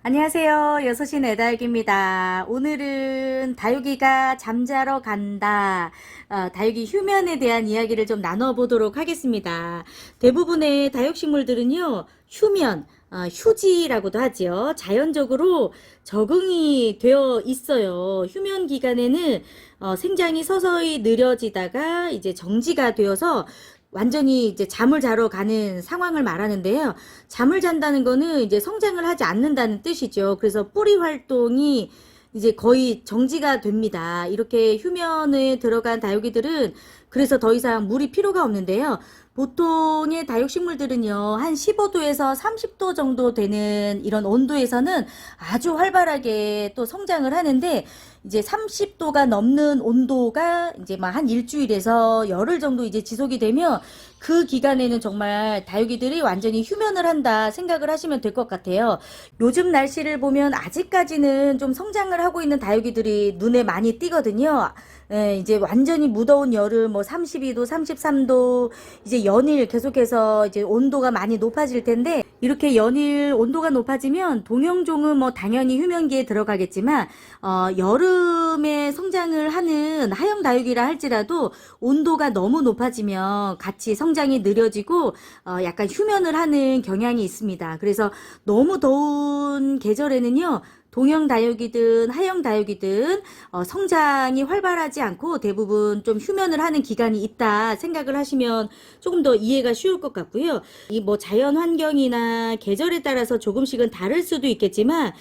안녕하세요. 6시 내 다육입니다. 오늘은 다육이가 잠자러 간다. 다육이 휴면에 대한 이야기를 좀 나눠보도록 하겠습니다. 대부분의 다육식물들은요, 휴면, 휴지라고도 하지요. 자연적으로 적응이 되어 있어요. 휴면 기간에는 생장이 서서히 느려지다가 이제 정지가 되어서 완전히 이제 잠을 자러 가는 상황을 말하는데요. 잠을 잔다는 거는 이제 성장을 하지 않는다는 뜻이죠. 그래서 뿌리 활동이 이제 거의 정지가 됩니다. 이렇게 휴면에 들어간 다육이들은 그래서 더 이상 물이 필요가 없는데요. 보통의 다육식물들은요, 한 15도에서 30도 정도 되는 이런 온도에서는 아주 활발하게 또 성장을 하는데, 이제 30도가 넘는 온도가 이제 막 한 일주일에서 열흘 정도 이제 지속이 되면 그 기간에는 정말 다육이들이 완전히 휴면을 한다 생각을 하시면 될 것 같아요. 요즘 날씨를 보면 아직까지는 좀 성장을 하고 있는 다육이들이 눈에 많이 띄거든요. 예, 이제 완전히 무더운 여름 뭐 32도, 33도 이제 연일 계속해서 이제 온도가 많이 높아질 텐데, 이렇게 연일 온도가 높아지면 동형종은 뭐 당연히 휴면기에 들어가겠지만 여름에 성장을 하는 하영 다육이라 할지라도 온도가 너무 높아지면 같이 성장이 느려지고 약간 휴면을 하는 경향이 있습니다. 그래서 너무 더운 계절에는요, 동형 다육이든 하영 다육이든 성장이 활발하지 않고 대부분 좀 휴면을 하는 기간이 있다 생각을 하시면 조금 더 이해가 쉬울 것 같고요. 이 뭐 자연 환경이나 계절에 따라서 조금씩은 다를 수도 있겠지만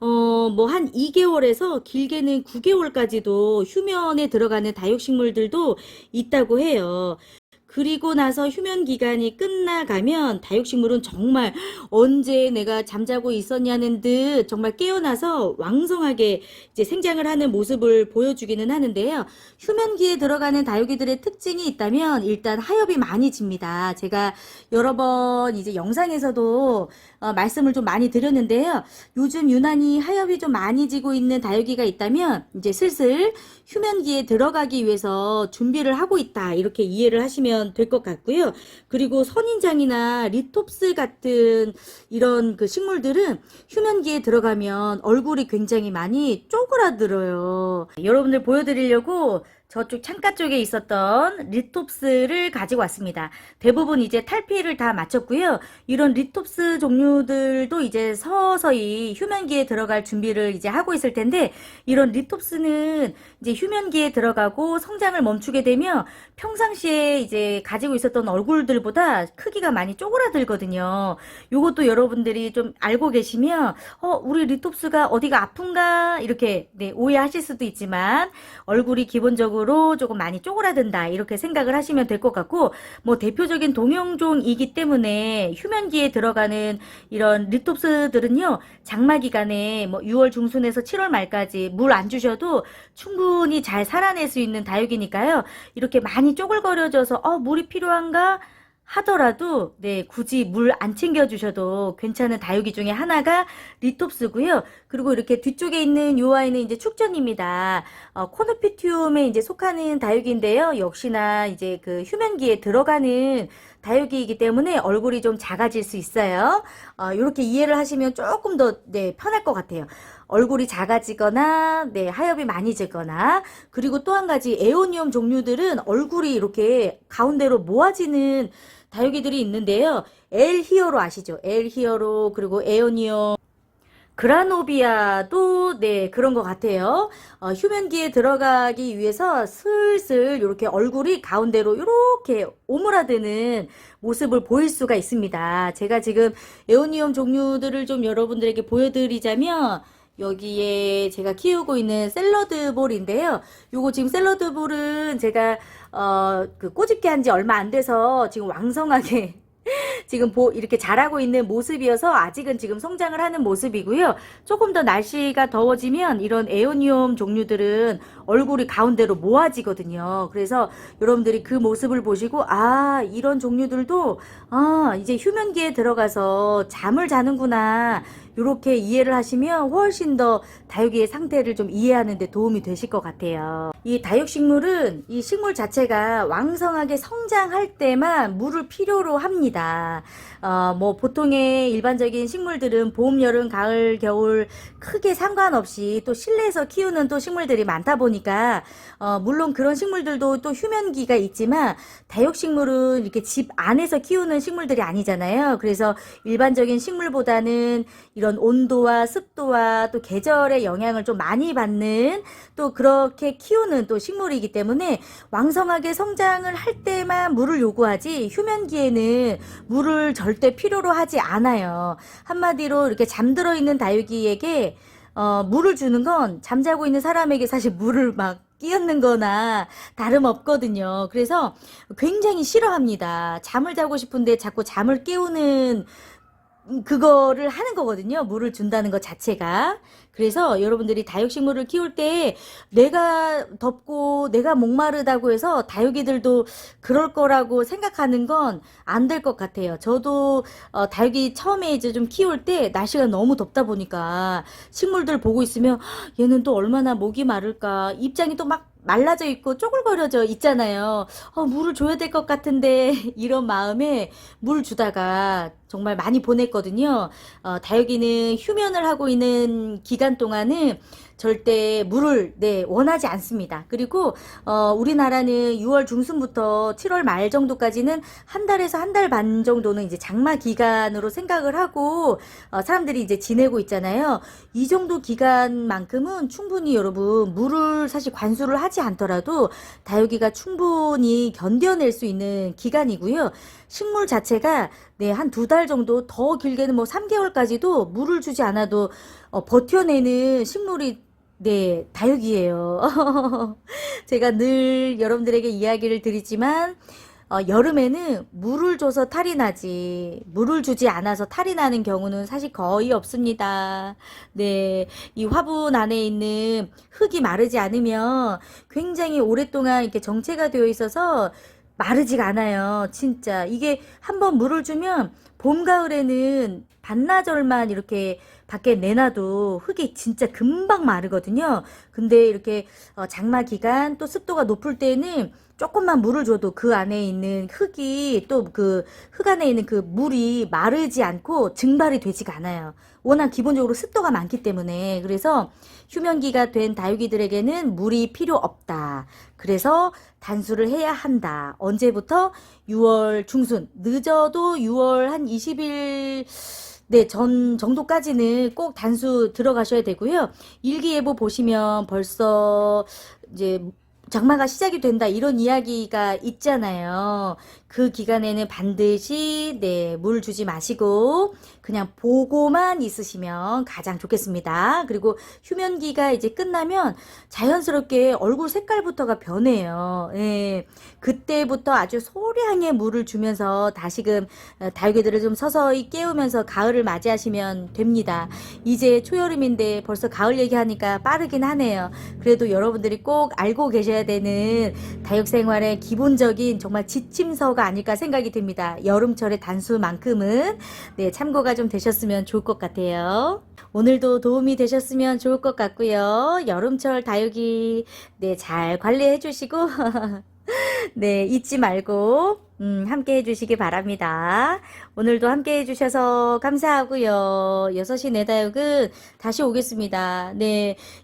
뭐 한 2개월에서 길게는 9개월까지도 휴면에 들어가는 다육식물들도 있다고 해요. 그리고 나서 휴면 기간이 끝나가면 다육식물은 정말 언제 내가 잠자고 있었냐는 듯 정말 깨어나서 왕성하게 이제 생장을 하는 모습을 보여주기는 하는데요. 휴면기에 들어가는 다육이들의 특징이 있다면 일단 하엽이 많이 집니다. 제가 여러 번 이제 영상에서도 말씀을 좀 많이 드렸는데요. 요즘 유난히 하엽이 좀 많이 지고 있는 다육이가 있다면 이제 슬슬 휴면기에 들어가기 위해서 준비를 하고 있다, 이렇게 이해를 하시면 될 것 같고요. 그리고 선인장이나 리톱스 같은 이런 그 식물들은 휴면기에 들어가면 얼굴이 굉장히 많이 쪼그라들어요. 여러분들 보여드리려고 저쪽 창가 쪽에 있었던 리톱스를 가지고 왔습니다. 대부분 이제 탈피를 다 마쳤고요. 이런 리톱스 종류들도 이제 서서히 휴면기에 들어갈 준비를 이제 하고 있을 텐데, 이런 리톱스는 이제 휴면기에 들어가고 성장을 멈추게 되면 평상시에 이제 가지고 있었던 얼굴들보다 크기가 많이 쪼그라들거든요. 요것도 여러분들이 좀 알고 계시면 우리 리톱스가 어디가 아픈가 이렇게 오해하실 수도 있지만, 얼굴이 기본적으로 조금 많이 쪼그라든다 이렇게 생각을 하시면 될 것 같고, 뭐 대표적인 동형종이기 때문에 휴면기에 들어가는 이런 리톱스들은요, 장마 기간에 뭐 6월 중순에서 7월 말까지 물 안 주셔도 충분히 잘 살아낼 수 있는 다육이니까요. 이렇게 많이 쪼글거려져서 물이 필요한가 하더라도 굳이 물 안 챙겨 주셔도 괜찮은 다육이 중에 하나가 리톱스고요. 그리고 이렇게 뒤쪽에 있는 요 아이는 이제 축전입니다. 코노피티움에 이제 속하는 다육인데요. 역시나 이제 그 휴면기에 들어가는 다육이이기 때문에 얼굴이 좀 작아질 수 있어요. 이렇게 이해를 하시면 조금 더 편할 것 같아요. 얼굴이 작아지거나 하엽이 많이 지거나, 그리고 또 한 가지 에오니움 종류들은 얼굴이 이렇게 가운데로 모아지는 다육이들이 있는데요. 엘히어로 아시죠? 엘히어로, 그리고 에오니움, 그라노비아도 그런 것 같아요. 휴면기에 들어가기 위해서 슬슬 이렇게 얼굴이 가운데로 이렇게 오므라드는 모습을 보일 수가 있습니다. 제가 지금 에오니움 종류들을 좀 여러분들에게 보여드리자면, 여기에 제가 키우고 있는 샐러드 볼인데요. 요거 지금 샐러드 볼은 제가 그 꼬집게 한 지 얼마 안 돼서 지금 왕성하게 지금 이렇게 자라고 있는 모습이어서 아직은 지금 성장을 하는 모습이고요. 조금 더 날씨가 더워지면 이런 에오니움 종류들은 얼굴이 가운데로 모아지거든요. 그래서 여러분들이 그 모습을 보시고 이런 종류들도 이제 휴면기에 들어가서 잠을 자는구나, 이렇게 이해를 하시면 훨씬 더 다육이의 상태를 좀 이해하는 데 도움이 되실 것 같아요. 이 다육식물은 이 식물 자체가 왕성하게 성장할 때만 물을 필요로 합니다. 뭐 보통의 일반적인 식물들은 봄, 여름, 가을, 겨울 크게 상관없이 또 실내에서 키우는 또 식물들이 많다 보니까 물론 그런 식물들도 또 휴면기가 있지만 다육식물은 이렇게 집 안에서 키우는 식물들이 아니잖아요. 그래서 일반적인 식물보다는 이런 온도와 습도와 또 계절의 영향을 좀 많이 받는 또 그렇게 키우는 또 식물이기 때문에 왕성하게 성장을 할 때만 물을 요구하지 휴면기에는 물을 절대 필요로 하지 않아요. 한마디로 이렇게 잠들어 있는 다육이에게 물을 주는 건 잠자고 있는 사람에게 사실 물을 막 끼얹는 거나 다름없거든요. 그래서 굉장히 싫어합니다. 잠을 자고 싶은데 자꾸 잠을 깨우는 그거를 하는 거거든요. 물을 준다는 것 자체가. 그래서 여러분들이 다육식물을 키울 때 내가 덥고 내가 목마르다고 해서 다육이들도 그럴 거라고 생각하는 건 안 될 것 같아요. 저도 다육이 처음에 이제 좀 키울 때 날씨가 너무 덥다 보니까 식물들 보고 있으면 얘는 또 얼마나 목이 마를까, 입장이 또 막 말라져 있고 쪼글거려져 있잖아요. 물을 줘야 될 것 같은데 이런 마음에 물 주다가 정말 많이 보냈거든요. 다육이는 휴면을 하고 있는 기간 동안은 절대 물을 원하지 않습니다. 그리고 우리나라는 6월 중순부터 7월 말 정도까지는 한 달에서 한 달 반 정도는 이제 장마 기간으로 생각을 하고 사람들이 이제 지내고 있잖아요. 이 정도 기간만큼은 충분히 여러분 물을 사실 관수를 하지 않더라도 다육이가 충분히 견뎌낼 수 있는 기간이고요. 식물 자체가 한 두 달 정도, 더 길게는 뭐 3개월까지도 물을 주지 않아도 버텨내는 식물이 다육이에요. 제가 늘 여러분들에게 이야기를 드리지만 여름에는 물을 줘서 탈이 나지 물을 주지 않아서 탈이 나는 경우는 사실 거의 없습니다. 이 화분 안에 있는 흙이 마르지 않으면 굉장히 오랫동안 이렇게 정체가 되어 있어서 마르지가 않아요. 진짜 이게 한번 물을 주면 봄, 가을에는 반나절만 이렇게 밖에 내놔도 흙이 진짜 금방 마르거든요. 근데 이렇게 장마 기간 또 습도가 높을 때는 조금만 물을 줘도 그 안에 있는 흙이 또 그 흙 안에 있는 그 물이 마르지 않고 증발이 되지가 않아요. 워낙 기본적으로 습도가 많기 때문에. 그래서 휴면기가 된 다육이들에게는 물이 필요 없다. 그래서 단수를 해야 한다. 언제부터? 6월 중순, 늦어도 6월 한 20일 전 정도까지는 꼭 단수 들어가셔야 되고요. 일기예보 보시면 벌써 이제 장마가 시작이 된다 이런 이야기가 있잖아요. 그 기간에는 반드시 물 주지 마시고 그냥 보고만 있으시면 가장 좋겠습니다. 그리고 휴면기가 이제 끝나면 자연스럽게 얼굴 색깔부터가 변해요. 그때부터 아주 소량의 물을 주면서 다시금 다육이들을 좀 서서히 깨우면서 가을을 맞이하시면 됩니다. 이제 초여름인데 벌써 가을 얘기하니까 빠르긴 하네요. 그래도 여러분들이 꼭 알고 계셔야 되는 다육생활의 기본적인 정말 지침서가 아닐까 생각이 듭니다. 여름철의 단수만큼은 참고가 좀 되셨으면 좋을 것 같아요. 오늘도 도움이 되셨으면 좋을 것 같고요. 여름철 다육이 잘 관리해 주시고 잊지 말고 함께 해주시기 바랍니다. 오늘도 함께 해주셔서 감사하고요. 6시 내 다육은 다시 오겠습니다.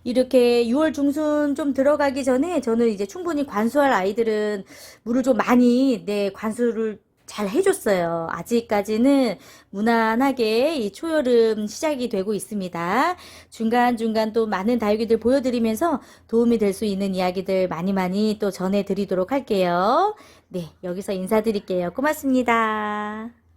이렇게 6월 중순 좀 들어가기 전에 저는 이제 충분히 관수할 아이들은 물을 좀 많이 관수를 잘 해줬어요. 아직까지는 무난하게 이 초여름 시작이 되고 있습니다. 중간중간 또 많은 다육이들 보여드리면서 도움이 될 수 있는 이야기들 많이 또 전해드리도록 할게요. 여기서 인사드릴게요. 고맙습니다.